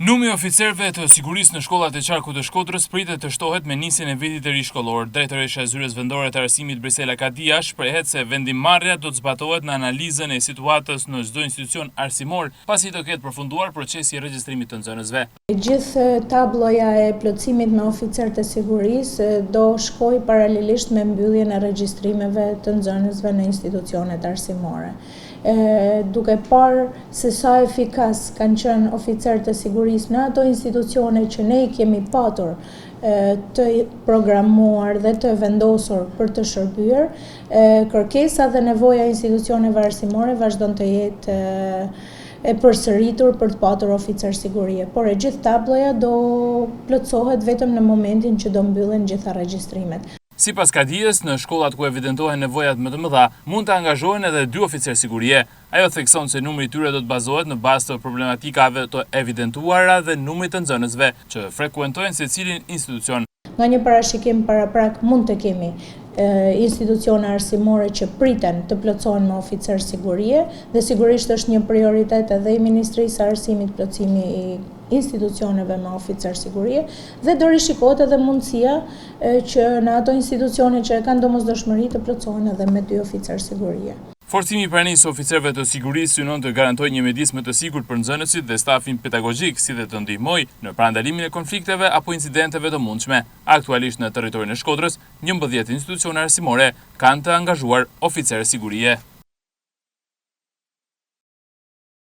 Numri i oficerëve të sigurisë në shkollat e qarkut të Shkodrës pritet të shtohet me nisjen e vitit të ri shkollor. Drejtoresha e Zyres Vendore të Arsimit Brisela Kadia shprehet se vendimmarrja do të zbatohet në analizën e situatës në çdo institucion arsimor, pasi të ketë përfunduar procesi i regjistrimit të nxënësve. Gjithë tabloja e plotësimit me oficerët e sigurisë do shkojë paralelisht me mbylljen e regjistrimeve të nxënësve në institucionet arsimore. Duke parë se sa efikas kanë qenë oficerët e sigurisë në ato institucione që ne i kemi patur të programuar dhe të vendosur për të shërbyer, kërkesa dhe nevoja e institucioneve arsimore vazhdon të jetë e përsëritur për të patur oficer sigurie, por e gjithë tabloja do plotësohet vetëm në momentin që do mbyllen gjitha regjistrimet. Sipas Kadijes, në shkollat ku evidentohen nevojat më të mëdha, mund të angazhohen edhe 2 oficer sigurie. Ajo thekson se numri i tyre do të bazohet në bazë të problematikave të evidentuara dhe numrit të nxënësve që frekuentojnë secilin institucion. Nga një parashikim paraprak mund të kemi institucione arsimore që priten të plotësohen me oficer sigurie dhe sigurisht është një prioritet edhe i Ministrisë së Arsimit plotësimi i institucioneve me oficer sigurie dhe do rishikohet edhe mundësia që në ato institucione që kanë domosdoshmëri të plotësohen edhe me 2 oficer sigurie. Forcimi i pranisë oficerëve të sigurisë synon të garantojë një mjedis më të sigurt për nxënësit dhe stafin pedagogjik, si dhe të ndihmojë në parandalimin e konflikteve apo incidenteve të mundshme. Aktualisht në territorin e Shkodrës, 11 institucione arsimore kanë të angazhuar oficerë sigurie.